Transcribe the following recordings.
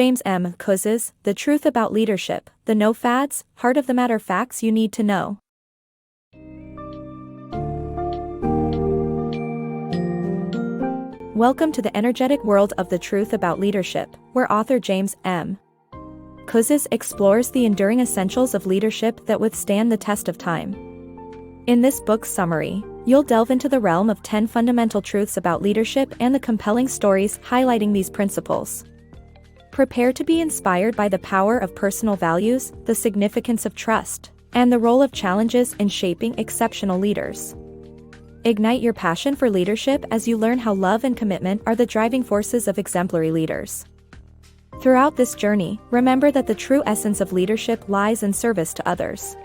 James M. Kouzes, The Truth About Leadership, the No Fads, Heart of the Matter Facts You Need to Know. Welcome to the energetic world of The Truth About Leadership, where author James M. Kouzes explores the enduring essentials of leadership that withstand the test of time. In this book's summary, you'll delve into the realm of 10 fundamental truths about leadership and the compelling stories highlighting these principles. Prepare to be inspired by the power of personal values, the significance of trust, and the role of challenges in shaping exceptional leaders. Ignite your passion for leadership as you learn how love and commitment are the driving forces of exemplary leaders. Throughout this journey, remember that the true essence of leadership lies in service to others.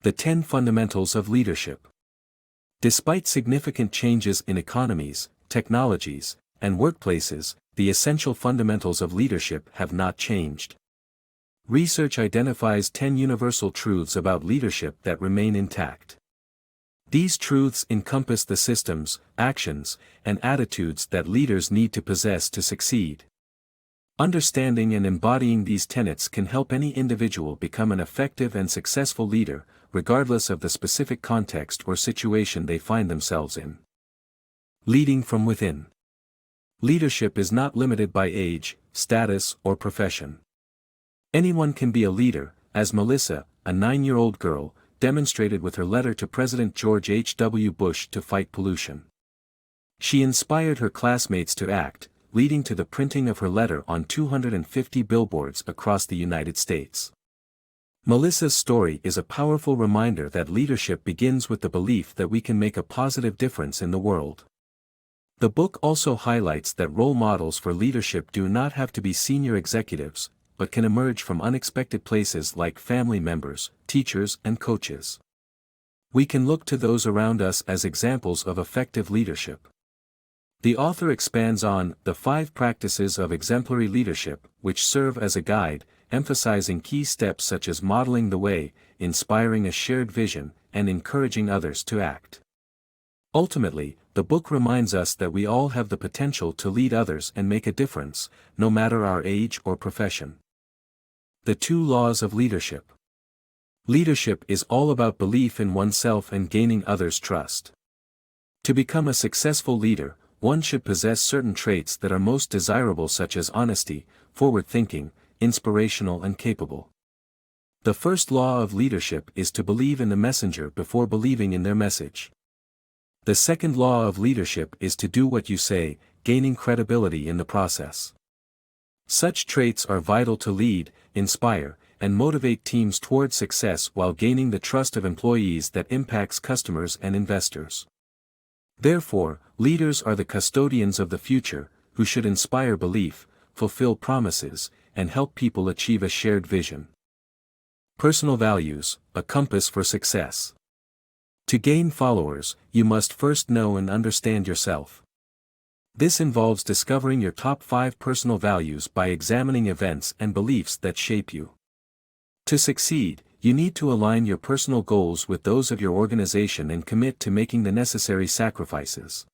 The 10 Fundamentals of Leadership. Despite significant changes in economies, technologies, and workplaces, the essential fundamentals of leadership have not changed. Research identifies 10 universal truths about leadership that remain intact. These truths encompass the systems, actions, and attitudes that leaders need to possess to succeed. Understanding and embodying these tenets can help any individual become an effective and successful leader, regardless of the specific context or situation they find themselves in. Leading from within. Leadership is not limited by age, status, or profession. Anyone can be a leader, as Melissa, a 9-year-old girl, demonstrated with her letter to President George H.W. Bush to fight pollution. She inspired her classmates to act, leading to the printing of her letter on 250 billboards across the United States. Melissa's story is a powerful reminder that leadership begins with the belief that we can make a positive difference in the world. The book also highlights that role models for leadership do not have to be senior executives, but can emerge from unexpected places like family members, teachers, and coaches. We can look to those around us as examples of effective leadership. The author expands on the 5 practices of exemplary leadership, which serve as a guide, emphasizing key steps such as modeling the way, inspiring a shared vision, and encouraging others to act. Ultimately, the book reminds us that we all have the potential to lead others and make a difference, no matter our age or profession. The 2 laws of leadership. Leadership is all about belief in oneself and gaining others' trust. To become a successful leader, one should possess certain traits that are most desirable, such as honesty, forward-thinking, inspirational, and capable. The first law of leadership is to believe in the messenger before believing in their message. The second law of leadership is to do what you say, gaining credibility in the process. Such traits are vital to lead, inspire, and motivate teams toward success while gaining the trust of employees that impacts customers and investors. Therefore, leaders are the custodians of the future, who should inspire belief, fulfill promises, and help people achieve a shared vision. Personal values, a compass for success. To gain followers, you must first know and understand yourself. This involves discovering your top 5 personal values by examining events and beliefs that shape you. To succeed, you need to align your personal goals with those of your organization and commit to making the necessary sacrifices.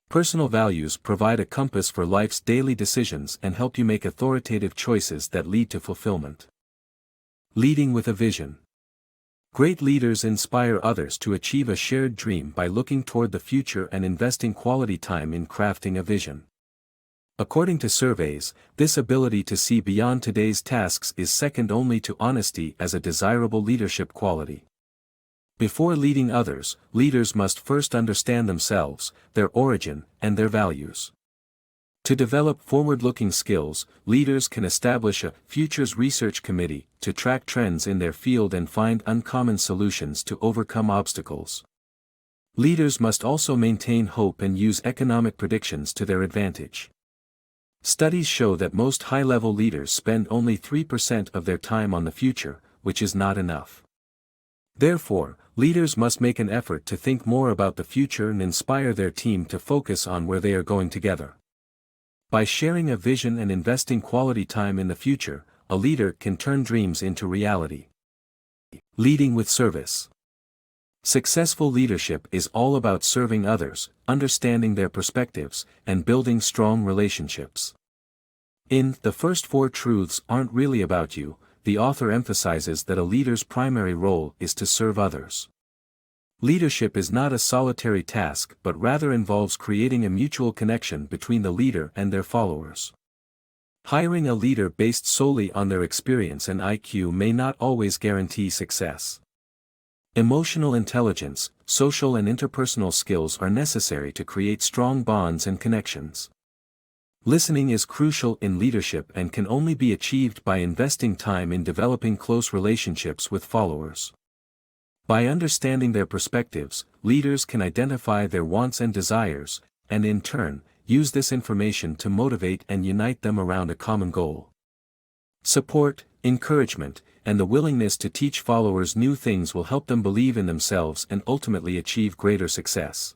Personal values provide a compass for life's daily decisions and help you make authoritative choices that lead to fulfillment. Leading with a vision. Great leaders inspire others to achieve a shared dream by looking toward the future and investing quality time in crafting a vision. According to surveys, this ability to see beyond today's tasks is second only to honesty as a desirable leadership quality. Before leading others, leaders must first understand themselves, their origin, and their values. To develop forward-looking skills, leaders can establish a futures research committee to track trends in their field and find uncommon solutions to overcome obstacles. Leaders must also maintain hope and use economic predictions to their advantage. Studies show that most high-level leaders spend only 3% of their time on the future, which is not enough. Therefore, leaders must make an effort to think more about the future and inspire their team to focus on where they are going together. By sharing a vision and investing quality time in the future, a leader can turn dreams into reality. Leading with service. Successful leadership is all about serving others, understanding their perspectives, and building strong relationships. In The First Four Truths Aren't Really About You, the author emphasizes that a leader's primary role is to serve others. Leadership is not a solitary task but rather involves creating a mutual connection between the leader and their followers. Hiring a leader based solely on their experience and IQ may not always guarantee success. Emotional intelligence, social and interpersonal skills are necessary to create strong bonds and connections. Listening is crucial in leadership and can only be achieved by investing time in developing close relationships with followers. By understanding their perspectives, leaders can identify their wants and desires, and in turn, use this information to motivate and unite them around a common goal. Support, encouragement, and the willingness to teach followers new things will help them believe in themselves and ultimately achieve greater success.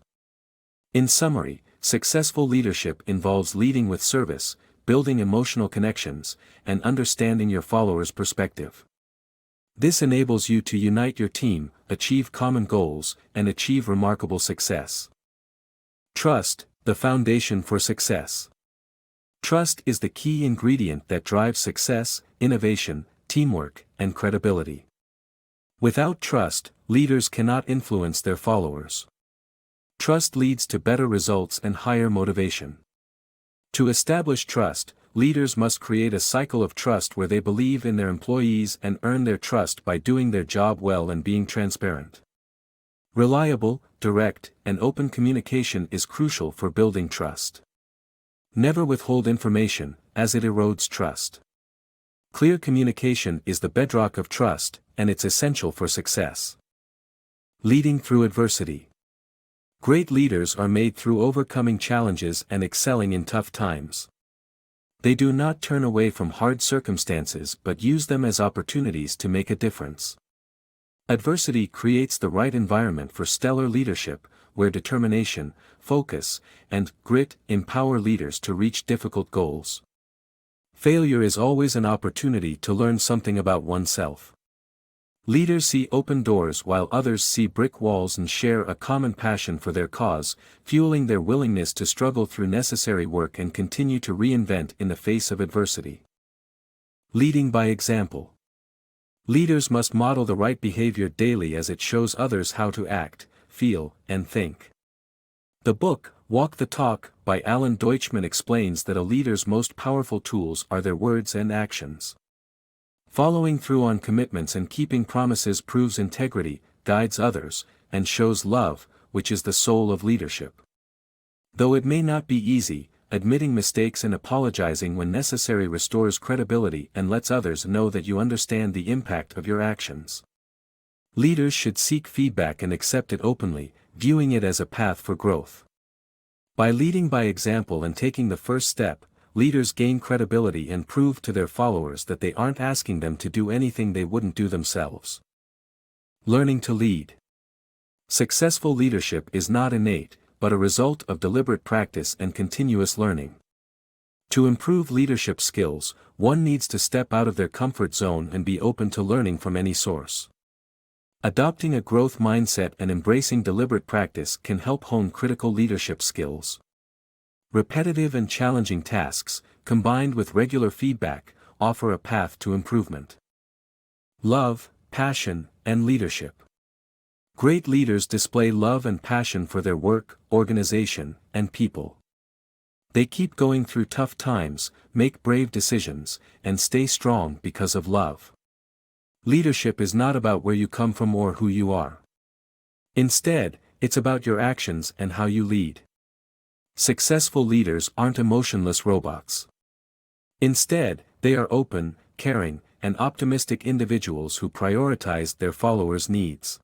In summary, successful leadership involves leading with service, building emotional connections, and understanding your followers' perspective. This enables you to unite your team, achieve common goals, and achieve remarkable success. Trust, the foundation for success. Trust is the key ingredient that drives success, innovation, teamwork, and credibility. Without trust, leaders cannot influence their followers. Trust leads to better results and higher motivation. To establish trust, leaders must create a cycle of trust where they believe in their employees and earn their trust by doing their job well and being transparent. Reliable, direct, and open communication is crucial for building trust. Never withhold information, as it erodes trust. Clear communication is the bedrock of trust, and it's essential for success. Leading through adversity. Great leaders are made through overcoming challenges and excelling in tough times. They do not turn away from hard circumstances but use them as opportunities to make a difference. Adversity creates the right environment for stellar leadership, where determination, focus, and grit empower leaders to reach difficult goals. Failure is always an opportunity to learn something about oneself. Leaders see open doors while others see brick walls and share a common passion for their cause, fueling their willingness to struggle through necessary work and continue to reinvent in the face of adversity. Leading by example. Leaders must model the right behavior daily as it shows others how to act, feel, and think. The book, Walk the Talk, by Alan Deutschman explains that a leader's most powerful tools are their words and actions. Following through on commitments and keeping promises proves integrity, guides others, and shows love, which is the soul of leadership. Though it may not be easy, admitting mistakes and apologizing when necessary restores credibility and lets others know that you understand the impact of your actions. Leaders should seek feedback and accept it openly, viewing it as a path for growth. By leading by example and taking the first step, leaders gain credibility and prove to their followers that they aren't asking them to do anything they wouldn't do themselves. Learning to lead. Successful leadership is not innate, but a result of deliberate practice and continuous learning. To improve leadership skills, one needs to step out of their comfort zone and be open to learning from any source. Adopting a growth mindset and embracing deliberate practice can help hone critical leadership skills. Repetitive and challenging tasks, combined with regular feedback, offer a path to improvement. Love, passion, and leadership. Great leaders display love and passion for their work, organization, and people. They keep going through tough times, make brave decisions, and stay strong because of love. Leadership is not about where you come from or who you are. Instead, it's about your actions and how you lead. Successful leaders aren't emotionless robots. Instead, they are open, caring, and optimistic individuals who prioritize their followers' needs.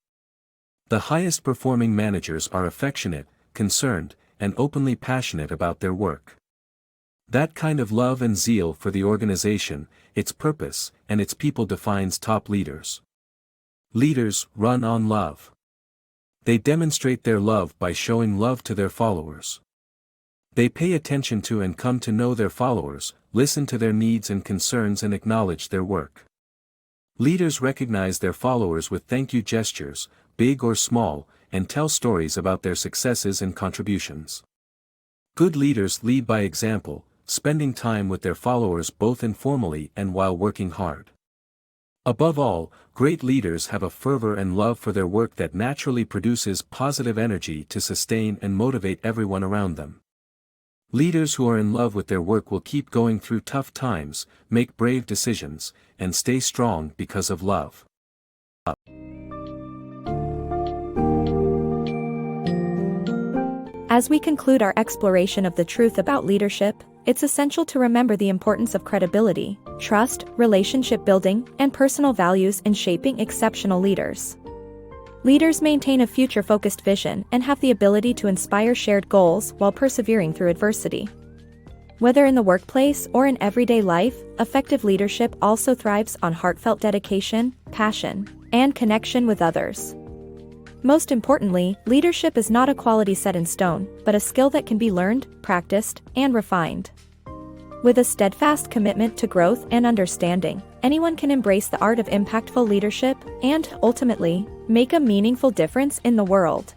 The highest performing managers are affectionate, concerned, and openly passionate about their work. That kind of love and zeal for the organization, its purpose, and its people defines top leaders. Leaders run on love. They demonstrate their love by showing love to their followers. They pay attention to and come to know their followers, listen to their needs and concerns and acknowledge their work. Leaders recognize their followers with thank you gestures, big or small, and tell stories about their successes and contributions. Good leaders lead by example, spending time with their followers both informally and while working hard. Above all, great leaders have a fervor and love for their work that naturally produces positive energy to sustain and motivate everyone around them. Leaders who are in love with their work will keep going through tough times, make brave decisions, and stay strong because of love. As we conclude our exploration of the truth about leadership, it's essential to remember the importance of credibility, trust, relationship building, and personal values in shaping exceptional leaders. Leaders maintain a future-focused vision and have the ability to inspire shared goals while persevering through adversity. Whether in the workplace or in everyday life, effective leadership also thrives on heartfelt dedication, passion, and connection with others. Most importantly, leadership is not a quality set in stone, but a skill that can be learned, practiced, and refined. With a steadfast commitment to growth and understanding, anyone can embrace the art of impactful leadership and, ultimately, make a meaningful difference in the world.